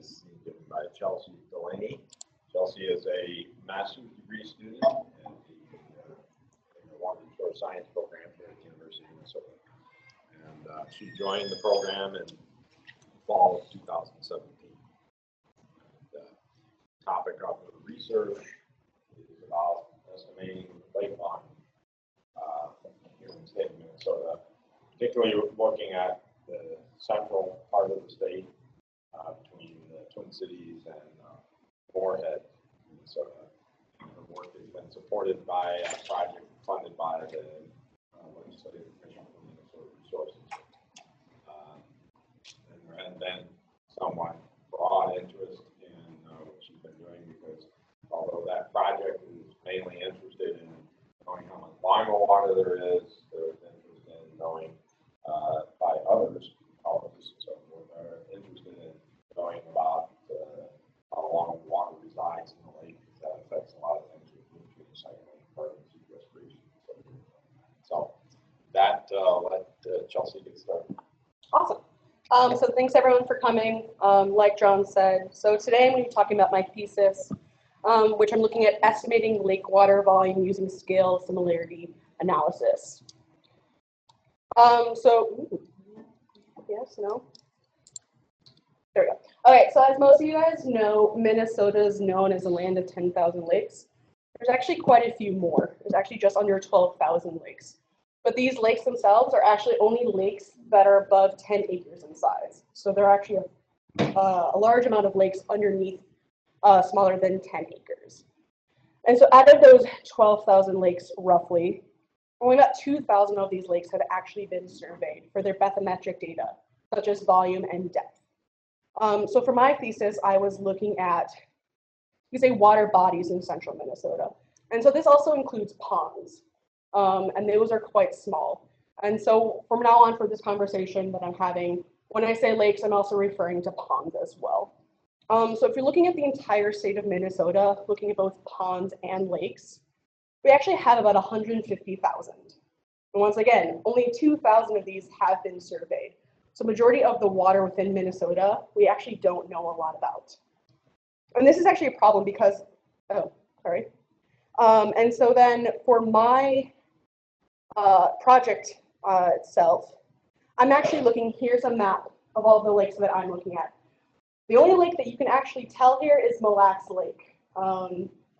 is given by Chelsea Delaney. Chelsea is a master's degree student in the water resource science program here at the University of Minnesota. And she joined the program in fall of 2017. The topic of her research is about estimating lake volume here in the state of Minnesota, particularly looking at the central part of the state between the Twin Cities and Moorhead, Minnesota. Her work has been supported by a project funded by the Legislative Commission for Minnesota Resources. And then somewhat broad interest in what she's been doing, because although that project is mainly interested in knowing how much volume of water there is, there's interest in knowing by others, ecologists and so forth, are interested in knowing about how long water resides in the lake, because that affects a lot of things with nutrient recycling, carbon sequestration, and so forth. So that let Chelsea get started. Awesome. So thanks everyone for coming. Like John said, so today I'm going to be talking about my thesis, which I'm looking at estimating lake water volume using scale similarity analysis. Yes, no? There we go. Okay, so as most of you guys know, Minnesota is known as a land of 10,000 lakes. There's actually quite a few more. There's actually just under 12,000 lakes. But these lakes themselves are actually only lakes that are above 10 acres in size. So there are actually a large amount of lakes underneath smaller than 10 acres. And so out of those 12,000 lakes, roughly, only about 2,000 of these lakes have actually been surveyed for their bathymetric data, such as volume and depth. So for my thesis, I was looking at, you say, water bodies in central Minnesota. And so this also includes ponds. And those are quite small. And so from now on, for this conversation that I'm having, when I say lakes, I'm also referring to ponds as well. So if you're looking at the entire state of Minnesota, looking at both ponds and lakes, we actually have about 150,000. And once again, only 2,000 of these have been surveyed. So majority of the water within Minnesota, we actually don't know a lot about. And this is actually a problem because, and so then for my project itself, I'm actually looking, here's a map of all the lakes that I'm looking at. The only lake that you can actually tell here is Mille Lacs Lake.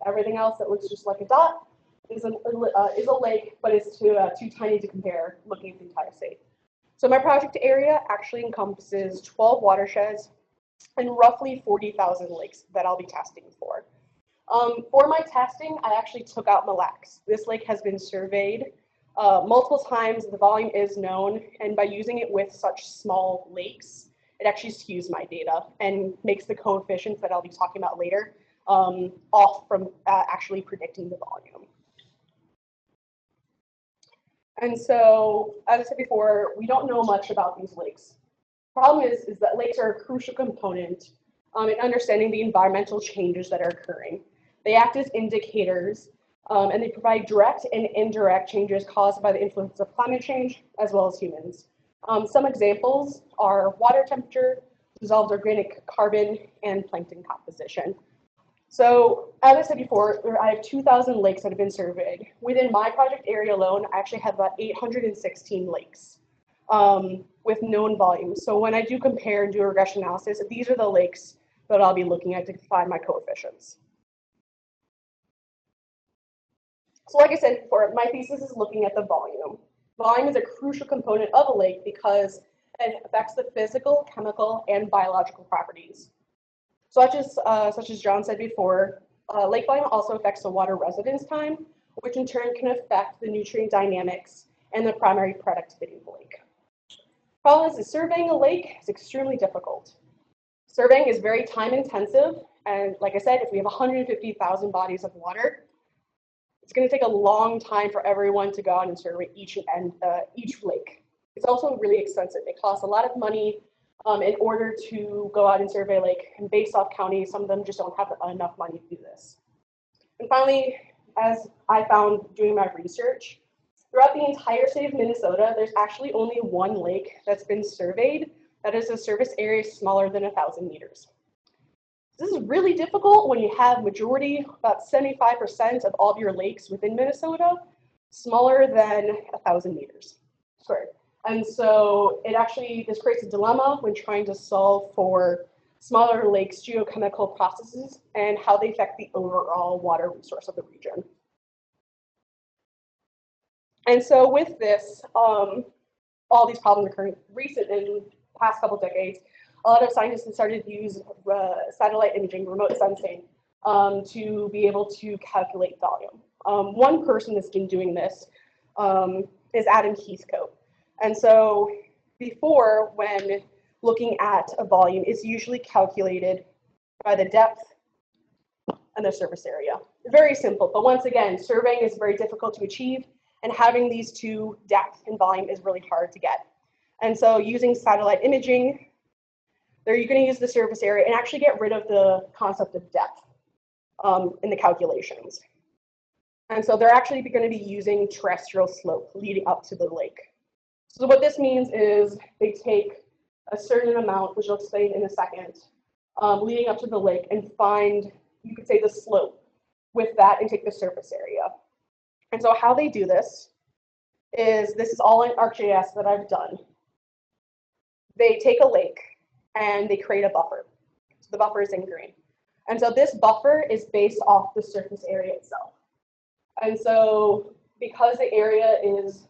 Everything else that looks just like a dot is a lake, but it's too tiny to compare looking at the entire state. So my project area actually encompasses 12 watersheds and roughly 40,000 lakes that I'll be testing for. For my testing, I actually took out Mille Lacs. This lake has been surveyed multiple times. The volume is known, and by using it with such small lakes, it actually skews my data and makes the coefficients that I'll be talking about later off from actually predicting the volume. And so, as I said before, we don't know much about these lakes. Problem is that lakes are a crucial component in understanding the environmental changes that are occurring. They act as indicators, and they provide direct and indirect changes caused by the influence of climate change, as well as humans. Some examples are water temperature, dissolved organic carbon, and plankton composition. So, as I said before, I have 2,000 lakes that have been surveyed. Within my project area alone, I actually have about 816 lakes with known volumes. So when I do compare and do a regression analysis, these are the lakes that I'll be looking at to find my coefficients. So like I said before, my thesis is looking at the volume. Volume is a crucial component of a lake because it affects the physical, chemical, and biological properties. Such as John said before, lake volume also affects the water residence time, which in turn can affect the nutrient dynamics and the primary productivity of the lake. Problem is surveying a lake is extremely difficult. Surveying is very time intensive, and like I said, if we have 150,000 bodies of water, it's going to take a long time for everyone to go out and survey each lake. It's also really expensive. It costs a lot of money in order to go out and survey a lake. And based off counties, some of them just don't have enough money to do this. And finally, as I found doing my research, throughout the entire state of Minnesota, there's actually only one lake that's been surveyed that is a surface area smaller than 1,000 meters. This is really difficult when you have majority, about 75% of all of your lakes within Minnesota, smaller than 1,000 meters squared. And so this creates a dilemma when trying to solve for smaller lakes' geochemical processes and how they affect the overall water resource of the region. And so with this, all these problems occurring recent in the past couple decades, a lot of scientists have started to use satellite imaging, remote sensing, to be able to calculate volume. One person that's been doing this is Adam Heathcote. And so before, when looking at a volume, it's usually calculated by the depth and the surface area. Very simple, but once again, surveying is very difficult to achieve, and having these two, depth and volume, is really hard to get. And so using satellite imaging, you're going to use the surface area and actually get rid of the concept of depth in the calculations. And so they're actually going to be using terrestrial slope leading up to the lake. So what this means is they take a certain amount, which I'll explain in a second, leading up to the lake, and find, you could say, the slope with that and take the surface area. And so how they do this is all in ArcGIS that I've done. They take a lake and they create a buffer. So the buffer is in green. And so this buffer is based off the surface area itself. And so because the area is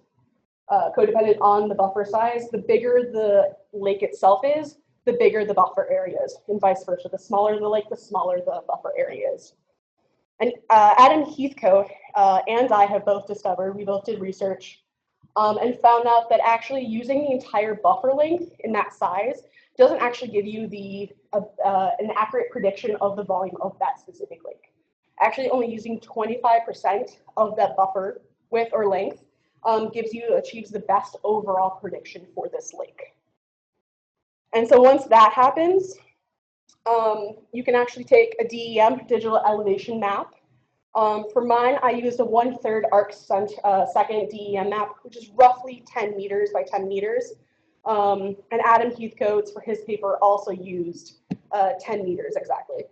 codependent on the buffer size, the bigger the lake itself is, the bigger the buffer area is, and vice versa. The smaller the lake, the smaller the buffer area is. And Adam Heathcote and I have both discovered, we both did research, and found out that actually using the entire buffer length in that size doesn't actually give you an accurate prediction of the volume of that specific lake. Actually, only using 25% of that buffer width or length achieves the best overall prediction for this lake. And so once that happens, you can actually take a DEM, digital elevation map. For mine, I used a 1/3 arc-second DEM map, which is roughly 10 meters by 10 meters. And Adam Heathcote, for his paper, also used 10 meters exactly.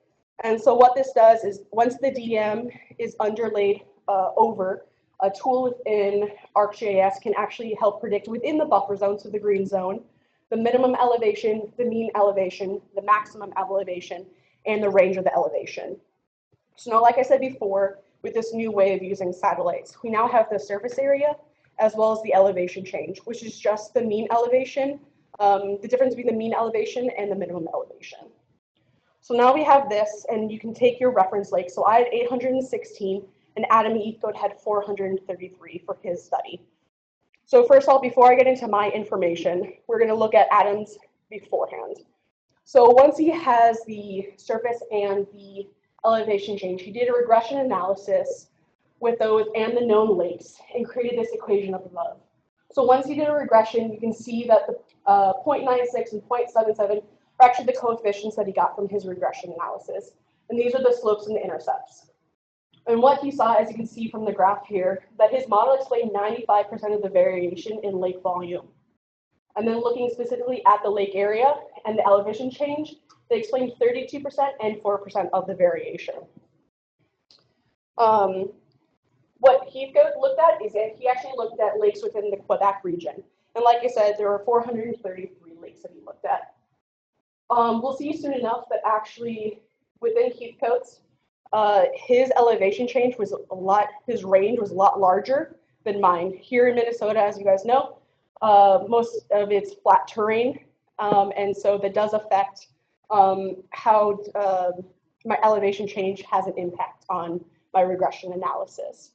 And so what this does is once the DEM is underlaid over, a tool within ArcGIS can actually help predict within the buffer zone, so the green zone, the minimum elevation, the mean elevation, the maximum elevation, and the range of the elevation. So now, like I said before, with this new way of using satellites, we now have the surface area as well as the elevation change, which is just the mean elevation, the difference between the mean elevation and the minimum elevation. So now we have this, and you can take your reference lake. So I had 816, and Adam Heathcote had 433 for his study. So first of all, before I get into my information, we're going to look at Adam's beforehand. So once he has the surface and the elevation change, he did a regression analysis with those and the known lakes and created this equation up above. So once he did a regression, you can see that the 0.96 and 0.77 are actually the coefficients that he got from his regression analysis. And these are the slopes and the intercepts. And what he saw, as you can see from the graph here, that his model explained 95% of the variation in lake volume. And then looking specifically at the lake area and the elevation change, they explained 32% and 4% of the variation. What Heathcote looked at is that he actually looked at lakes within the Quebec region. And like I said, there were 433 lakes that he looked at. We'll see soon enough that actually within Heathcote's, his elevation change was his range was a lot larger than mine. Here in Minnesota, as you guys know, most of it's flat terrain, and so that does affect how my elevation change has an impact on my regression analysis.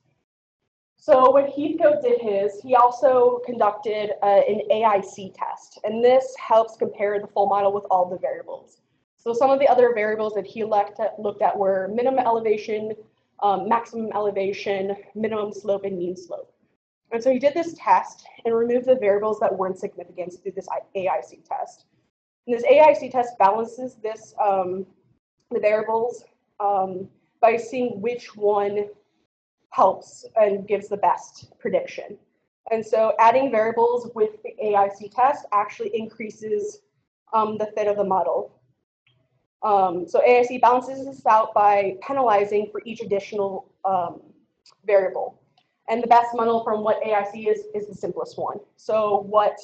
So when Heathcote did his, he also conducted an AIC test, and this helps compare the full model with all the variables. So some of the other variables that he looked at were minimum elevation, maximum elevation, minimum slope, and mean slope. And so he did this test and removed the variables that weren't significant through this AIC test. And this AIC test balances the variables by seeing which one helps and gives the best prediction. And so adding variables with the AIC test actually increases the fit of the model. So AIC balances this out by penalizing for each additional variable. And the best model from what AIC is the simplest one. So what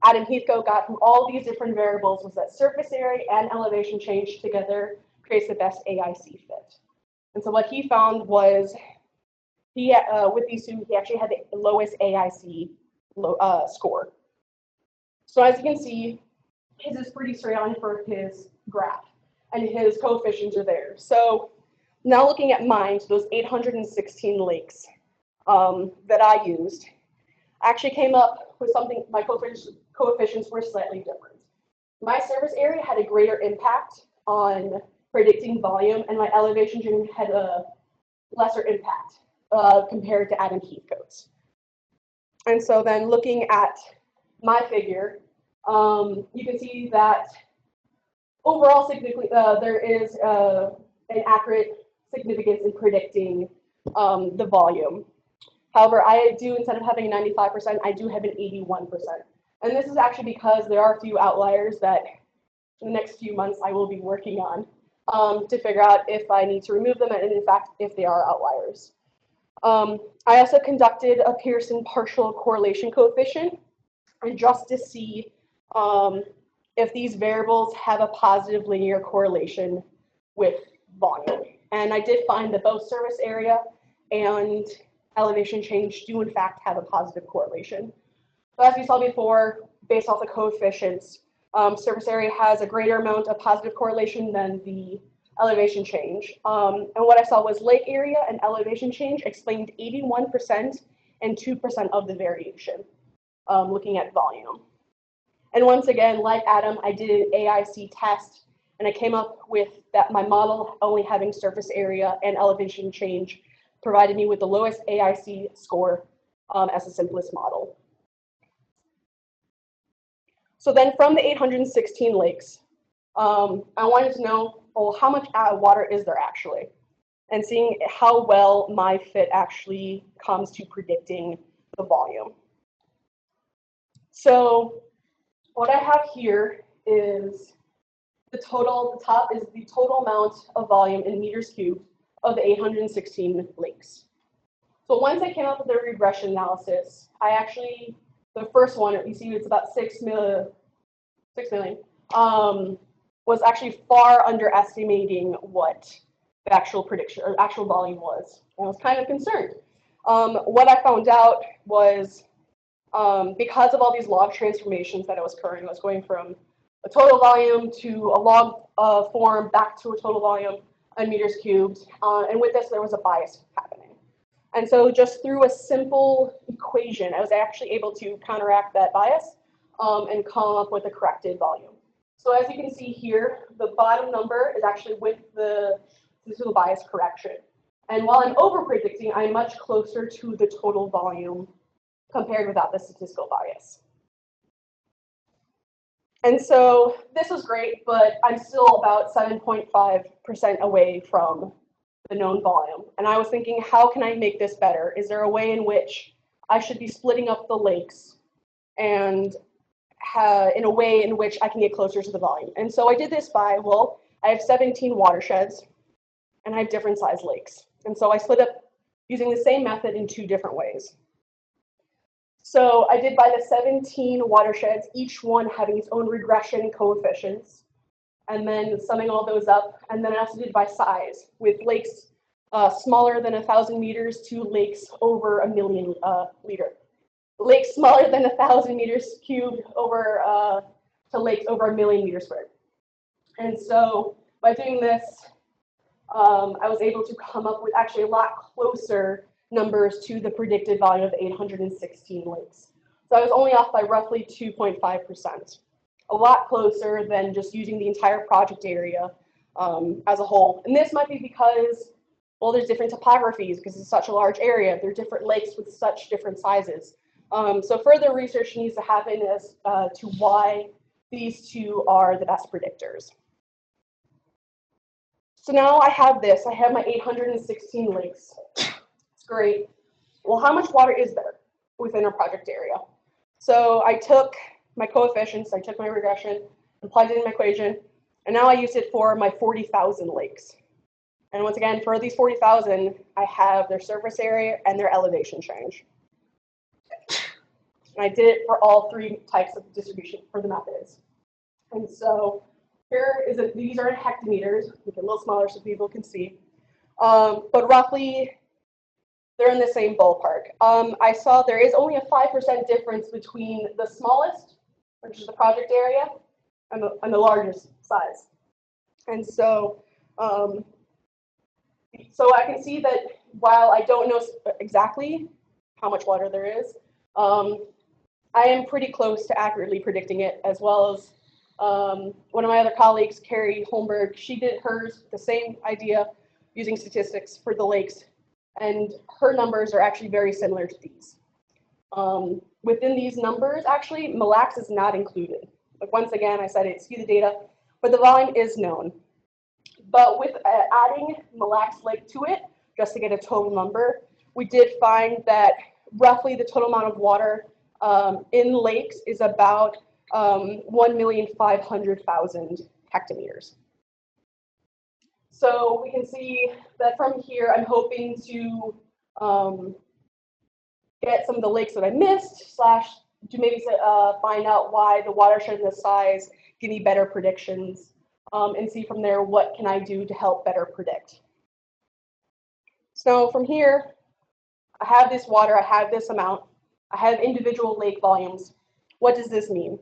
Adam Heathcote got from all these different variables was that surface area and elevation change together creates the best AIC fit. And so what he found was with these two, he actually had the lowest AIC score. So as you can see, his is pretty straight on for his graph, and his coefficients are there. So now looking at mine, so those 816 lakes that I used, I actually came up with something, my coefficients were slightly different. My surface area had a greater impact on predicting volume, and my elevation change had a lesser impact compared to Adam Heathcote's. And so then looking at my figure, you can see that overall there is an accurate significance in predicting the volume. However, I do, instead of having 95%, I do have an 81%. And this is actually because there are a few outliers that in the next few months I will be working on to figure out if I need to remove them, and in fact, if they are outliers. I also conducted a Pearson partial correlation coefficient, and just to see if these variables have a positive linear correlation with volume. And I did find that both surface area and elevation change do in fact have a positive correlation. So as we saw before, based off the coefficients, surface area has a greater amount of positive correlation than the elevation change. And what I saw was lake area and elevation change explained 81% and 2% of the variation, looking at volume. And once again, like Adam, I did an AIC test, and I came up with that my model only having surface area and elevation change provided me with the lowest AIC score as the simplest model. So then from the 816 lakes, I wanted to know, well, how much water is there actually? And seeing how well my fit actually comes to predicting the volume. So what I have here is the top is the total amount of volume in meters cubed of the 816 lakes. So once I came up with the regression analysis, the first one, you see it's about 6 million, was actually far underestimating what the actual prediction or actual volume was. And I was kind of concerned. What I found out was because of all these log transformations that I was occurring, I was going from a total volume to a log form back to a total volume in meters cubed. And with this, there was a bias happening. And so just through a simple equation, I was actually able to counteract that bias and come up with a corrected volume. So as you can see here, the bottom number is actually with the statistical bias correction. And while I'm over predicting, I'm much closer to the total volume compared without the statistical bias. And so this was great, but I'm still about 7.5% away from the known volume. And I was thinking, how can I make this better? Is there a way in which I should be splitting up the lakes and in a way in which I can get closer to the volume? And so I did this by, well, I have 17 watersheds and I have different size lakes. And so I split up using the same method in 2 different ways. So I did by the 17 watersheds, each one having its own regression coefficients, and then summing all those up. And then I also did by size, with lakes smaller than 1,000 meters to lakes over 1 million lakes smaller than 1,000 meters cubed over to lakes over 1 million meters squared. And so by doing this, I was able to come up with actually a lot closer numbers to the predicted volume of 816 lakes. So I was only off by roughly 2.5%, a lot closer than just using the entire project area as a whole. And this might be because, well, there's different topographies because it's such a large area. There are different lakes with such different sizes. So further research needs to happen as to why these two are the best predictors. So now I have this. I have my 816 lakes. Great. Well, how much water is there within our project area? So I took my coefficients, I took my regression, and plugged it in my equation, And now I use it for my 40,000 lakes. And once again, for these 40,000, I have their surface area and their elevation change. And I did it for all three types of distribution for the methods. And so these are in hectometers, make it a little smaller so people can see. But roughly, they're in the same ballpark. I saw there is only a 5% difference between the smallest, which is the project area, and the largest size. And so, so I can see that while I don't know exactly how much water there is, I am pretty close to accurately predicting it, as well as one of my other colleagues, Carrie Holmberg, she did hers, the same idea, using statistics for the lakes, and her numbers are actually very similar to these. Within these numbers, actually, Mille Lacs is not included. Like once again, I said it's the data, but the volume is known. But with adding Mille Lacs Lake to it, just to get a total number, we did find that roughly the total amount of water in lakes is about 1,500,000 hectometers. So we can see that from here, I'm hoping to get some of the lakes that I missed, to maybe find out why the watershed and the size, give me better predictions, and see from there what can I do to help better predict. So from here, I have this water, I have this amount, I have individual lake volumes. What does this mean?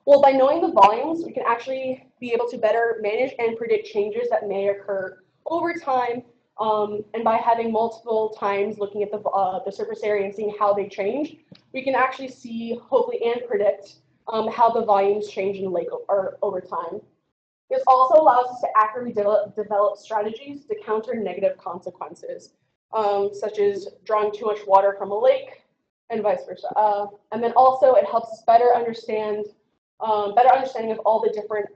Well, by knowing the volumes, we can actually be able to better manage and predict changes that may occur over time, and by having multiple times looking at the surface area and seeing how they change, we can actually see, hopefully, and predict how the volumes change in the lake over time. This also allows us to accurately develop strategies to counter negative consequences, such as drawing too much water from a lake and vice versa. And then also it helps us better understanding of all the different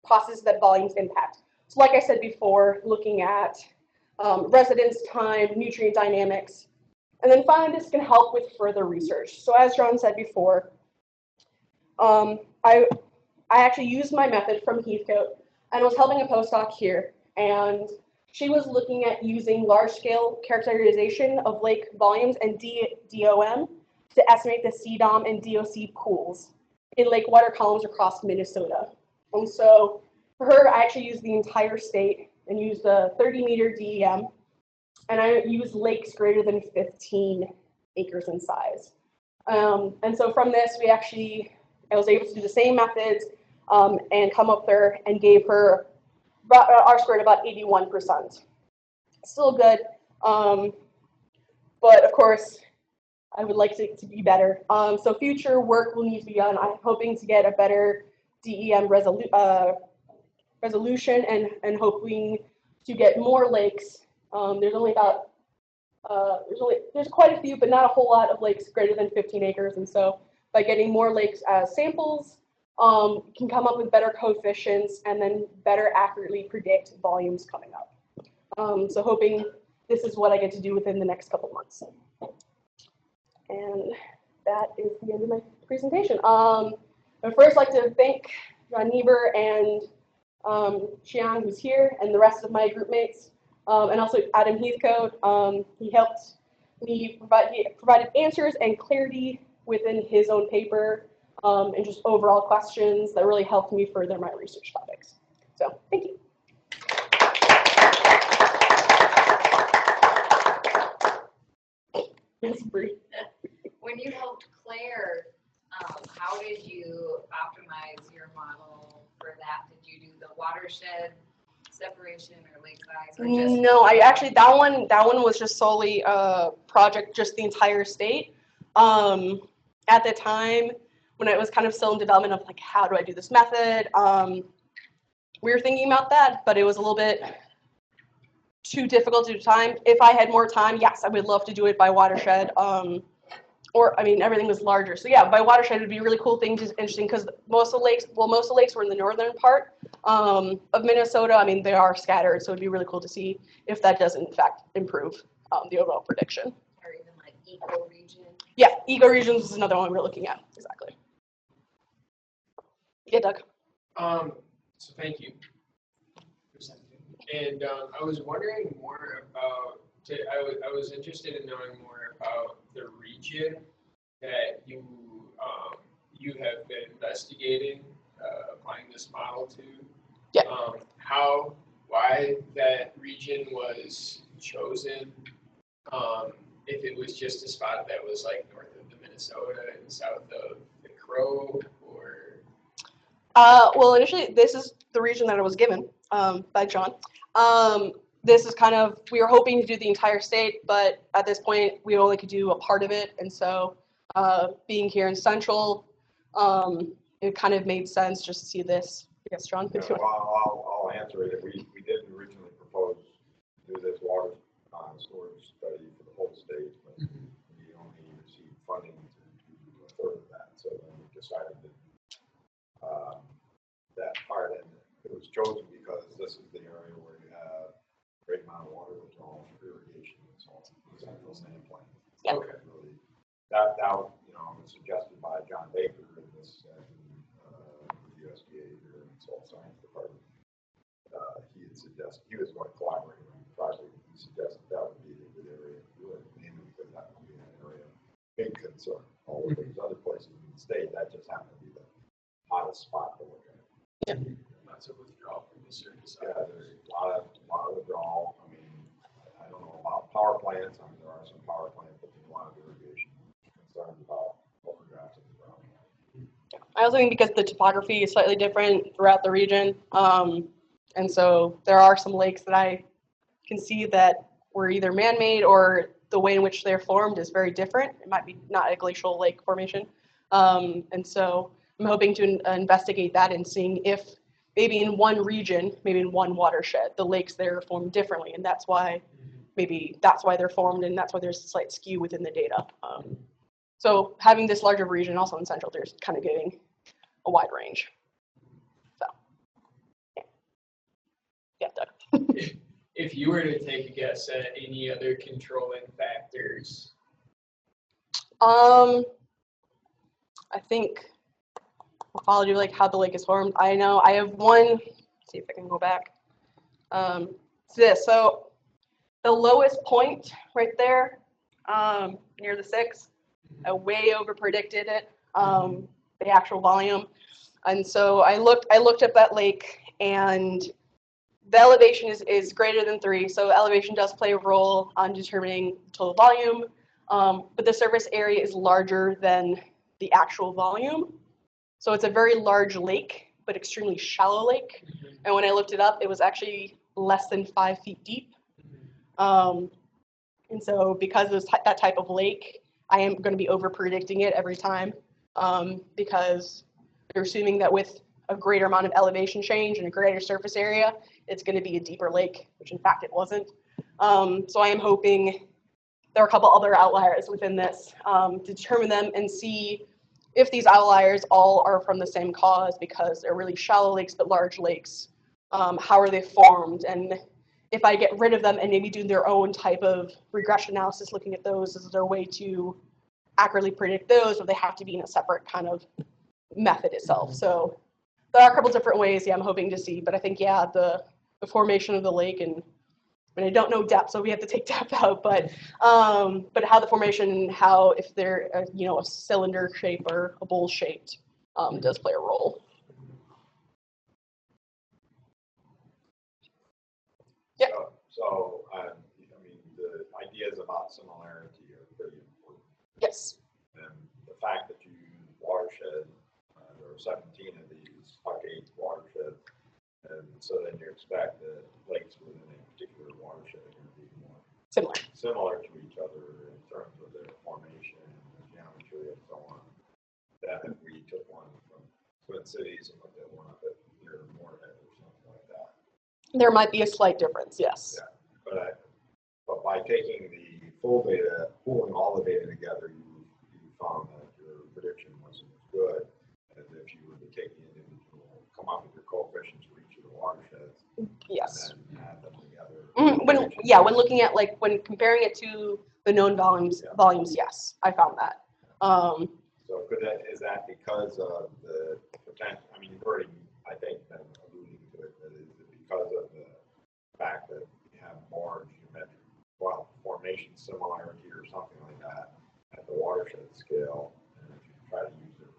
processes that volumes impact. So like I said before, looking at residence time, nutrient dynamics, and then finally this can help with further research. So as John said before, I actually used my method from Heathcote and was helping a postdoc here, and she was looking at using large-scale characterization of lake volumes and DOM to estimate the CDOM and DOC pools in lake water columns across Minnesota. And so for her, I actually used the entire state and used a 30-meter DEM, and I used lakes greater than 15 acres in size. And so from this, I was able to do the same methods and come up there and gave her R-squared about 81%. Still good, but of course, I would like to be better. So future work will need to be done. I'm hoping to get a better DEM resolution and hoping to get more lakes. There's only about there's quite a few, but not a whole lot of lakes greater than 15 acres. And so by getting more lakes as samples, can come up with better coefficients and then better accurately predict volumes coming up. So hoping this is what I get to do within the next couple months. And that is the end of my presentation. I'd first like to thank John Niebuhr and Xiang, who's here, and the rest of my group mates, and also Adam Heathcote. He helped me provided answers and clarity within his own paper, and just overall questions that really helped me further my research topics. So, thank you. When you helped Claire, how did you optimize your model for that? Did you do the watershed separation or lake size? Or just no, I actually that one was just solely a project, just the entire state. At the time, when it was kind of still in development of like, how do I do this method? We were thinking about that, but it was a little bit too difficult to do time. If I had more time, yes, I would love to do it by watershed. Or, I mean, everything was larger. So yeah, by watershed would be a really cool thing, just interesting, because most of the lakes were in the northern part of Minnesota. I mean, they are scattered, so it'd be really cool to see if that does, in fact, improve the overall prediction. Or even like ecoregion? Yeah, ecoregions is another one we're looking at, exactly. Yeah, Doug? So thank you. And I was wondering more about, I was interested in knowing more about the region that you have been investigating, applying this model to. Yeah. Why that region was chosen, if it was just a spot that was like north of the Minnesota and south of the Crow, or? Well, initially, this is the region that I was given by John. This is kind of, we were hoping to do the entire state, but at this point, we only could do a part of it. And so being here in Central, it kind of made sense just to see this. Yes, John? Yeah, well, I'll answer it. We did originally propose to do this water storage study for the whole state, but we only received funding to do a third of that. So then we decided that that part, and it was chosen because this is the area where you have a great amount of water withdrawal from irrigation and so on. Central sand plant. Yeah. Okay. Really, that was suggested by John Baker in this USDA here in the Soil Science Department. He had suggested he was going to collaborate on the project. He suggested that would be a good area to do it, mainly because that would be an area of big concern. All of these other places in the state, that just happened to be the hottest spot to look at. Yeah. Lots of withdrawal from the surface. Yeah, there's a lot of withdrawal. I mean, I don't know about power plants. I mean, there are some power plants, but there's a lot of irrigation concerns about overdrafts in the ground. I also think because the topography is slightly different throughout the region. And so there are some lakes that I can see that were either man-made or the way in which they're formed is very different. It might be not a glacial lake formation. And so I'm hoping to investigate that and seeing if maybe in one region, maybe in one watershed, the lakes there are formed differently. And that's why maybe that's why they're formed and that's why there's a slight skew within the data. So having this larger region also in Central, there's kind of giving a wide range. So, yeah, Doug. If you were to take a guess at any other controlling factors. I think morphology, like how the lake is formed. I know I have one. Let's see if I can go back. It's this. So the lowest point right there, near the 6, I way over predicted it, the actual volume. And so I looked up that lake, and the elevation is greater than 3. So elevation does play a role on determining total volume, but the surface area is larger than the actual volume. So it's a very large lake, but extremely shallow lake. And when I looked it up, it was actually less than 5 feet deep. And so because of that type of lake, I am going to be over predicting it every time, because they're assuming that with a greater amount of elevation change and a greater surface area, it's going to be a deeper lake, which in fact it wasn't. So I am hoping there are a couple other outliers within this to determine them and see if these outliers all are from the same cause, because they're really shallow lakes but large lakes. How are they formed? And if I get rid of them and maybe do their own type of regression analysis looking at those, is there a way to accurately predict those, or they have to be in a separate kind of method itself? So there are a couple different ways, I'm hoping to see, but I think, the formation of the lake, and I don't know depth, so we have to take depth out, but how the formation, how if they're a cylinder shape or a bowl shaped does play a role. Yeah. So I mean, the ideas about similarity are pretty important. Yes. And the fact that you use watershed, there are 17 of these stockade watersheds, and so then you expect that lakes within a particular watershed are going to be more similar to each other in terms of their formation and geometry and so on. That if we took one from Twin Cities and looked at one up at near Moorhead or something like that, there might be a slight difference, yes. Yeah, but by taking the full data, pulling all the data together, you found that your prediction wasn't as good as if you were to take the individual, come up with your coefficients for each of the watersheds, yes, and then add them together. When looking at when comparing it to the known volumes, yes, I found that. So is that because of the potential? I mean, you've already, I think, been alluding because of the fact that you have more geometric, well, formation similarity or something like that at the watershed scale. And if you try to use it,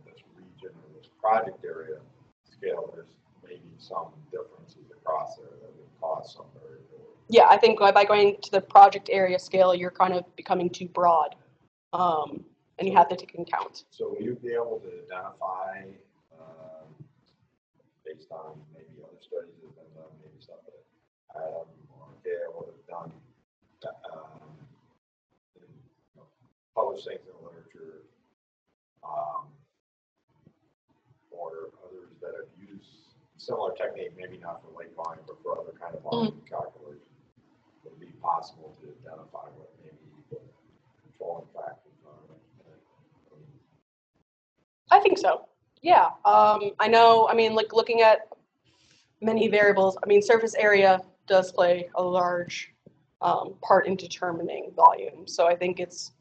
this region or this project area scale, there's maybe some differences across there that would cause some variability. Yeah, I think by going to the project area scale, you're kind of becoming too broad, and you have to take into account. So will you be able to identify, based on maybe other studies that have been done, maybe stuff that Adam or Gail would have done, publish things in the literature, or others that have used similar technique, maybe not for lake volume, but for other kind of volume calculations? Would it be possible to identify what maybe the controlling factors are? I think so. Yeah. I know. I mean, like looking at many variables. I mean, surface area does play a large part in determining volume. So I think it's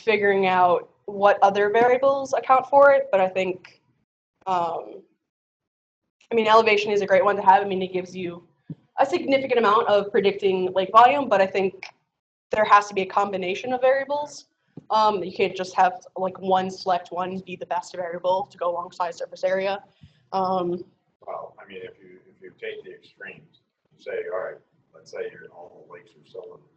figuring out what other variables account for it. But I think, I mean, elevation is a great one to have. I mean, it gives you a significant amount of predicting lake volume, but I think there has to be a combination of variables. You can't just have like select one be the best variable to go alongside surface area. Well, I mean, if you take the extremes, you say, all right, let's say all the lakes are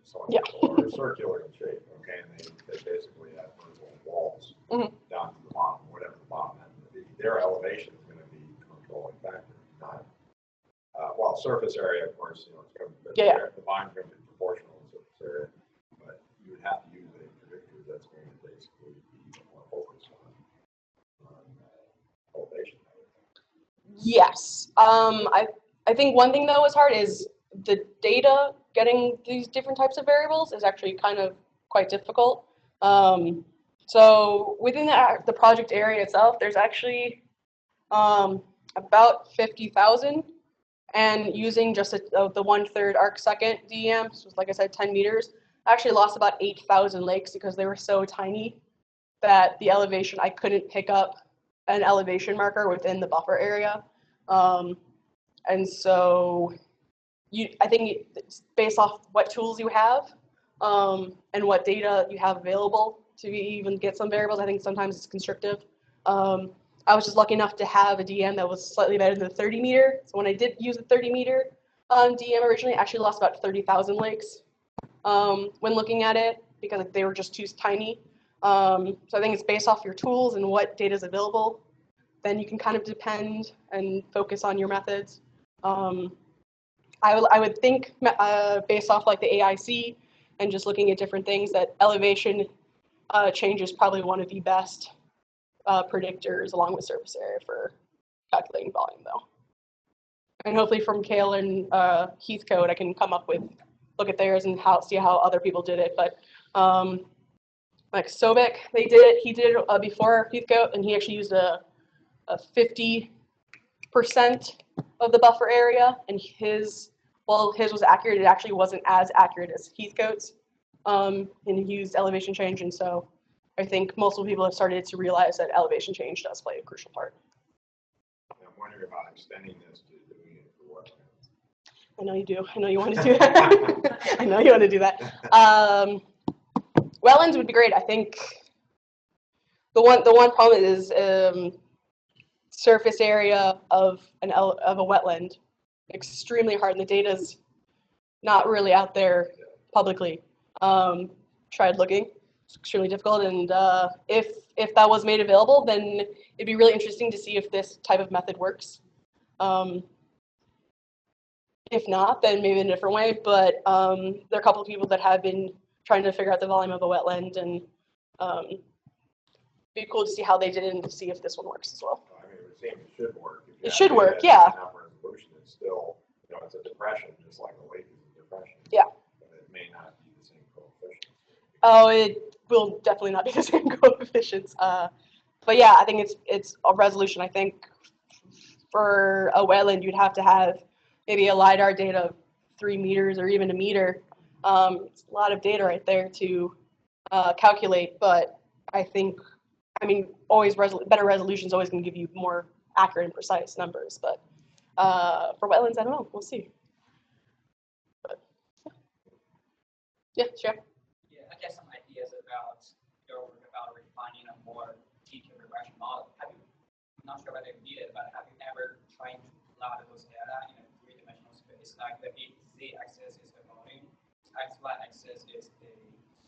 cylindrical or circular in shape, okay, and they basically have vertical walls down to the bottom, whatever the bottom end would be. Their elevation is going to be a controlling factor, not well, surface area, of course, it's going to be the volume's going to be proportional to surface area, but you would have to use a predictor that's going to basically be more focused on elevation. Yes. I think one thing though is hard is the data, getting these different types of variables is actually kind of quite difficult. So within the project area itself, there's actually about 50,000, and using just the 1/3 arcsecond DEM, so like I said, 10 meters, I actually lost about 8,000 lakes because they were so tiny that the elevation, I couldn't pick up an elevation marker within the buffer area. And so I think it's based off what tools you have and what data you have available to even get some variables. I think sometimes it's constrictive. I was just lucky enough to have a DM that was slightly better than the 30 meter. So when I did use a 30 meter DM originally, I actually lost about 30,000 lakes when looking at it because they were just too tiny. So I think it's based off your tools and what data is available. Then you can kind of depend and focus on your methods. I would think based off like the AIC and just looking at different things that elevation change is probably one of the best predictors along with surface area for calculating volume though. And hopefully from Kale and Heathcote, I can come up with, look at theirs and see how other people did it. But like Sobek, he did it before Heathcote, and he actually used a 50% of the buffer area, and his was accurate. It actually wasn't as accurate as Heathcote's, and he used elevation change, and so I think most people have started to realize that elevation change does play a crucial part. I'm wondering about extending this to doing it for wetlands. I know you do. I know you want to do that. I know you want to do that. Wetlands would be great. I think the one problem is surface area of a wetland, extremely hard, and the data's not really out there publicly. Tried looking, it's extremely difficult, and if that was made available, then it'd be really interesting to see if this type of method works. If not, then maybe in a different way, but there are a couple of people that have been trying to figure out the volume of a wetland, and it'd be cool to see how they did it and to see if this one works as well. I mean, it would seem it should work. It should work, yeah. Enough resolution, it's still, it's a depression, just like a lake is a depression. Yeah. But it may not be the same coefficient. Oh, it will definitely not be the same coefficients. But yeah, I think it's a resolution. I think for a wetland, you'd have to have maybe a LiDAR data of 3 meters or even a meter. It's a lot of data right there to calculate, but I think, always better resolution is always going to give you more accurate and precise numbers. But For wetlands, I don't know. We'll see. But, yeah, sure. Yeah, I guess some ideas about your work about refining a more detailed regression model. I'm not sure whether you did it, but have you ever tried to plot those data in a three-dimensional space? Like the z-axis is the volume, x-y-axis is the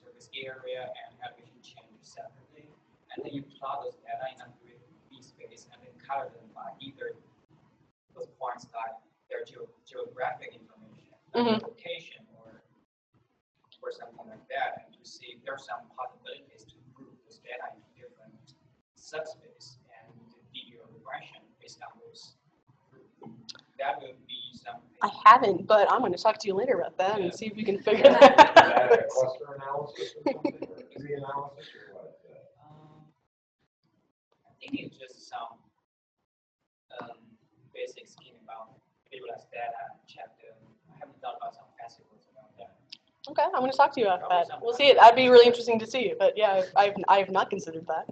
surface area, and elevation change separately. And then you plot those data in a 3D space and then color them by either those points that their geographic information, like location or something like that, and to see if there are some possibilities to group those data into different subspace and video regression based on those groups. That would be something. I haven't, but I'm going to talk to you later about that and see if we can figure Is that that out. a cluster analysis or something, or tree analysis, or what? I think it's just some basic scheme about visualized data, chapter. I haven't thought about some festivals about that. Okay, I'm going to talk to you about that. We'll see it. That'd be really interesting to see. But yeah, I have not considered that.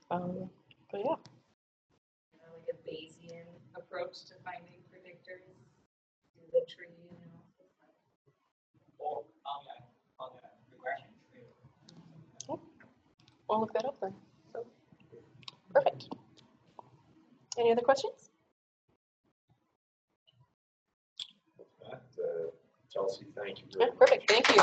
But yeah. Like a Bayesian approach to finding predictors through the tree analysis. Or on the regression tree. We'll look that up then. So, perfect. Any other questions? Chelsea, thank you. Yeah, perfect. Thank you.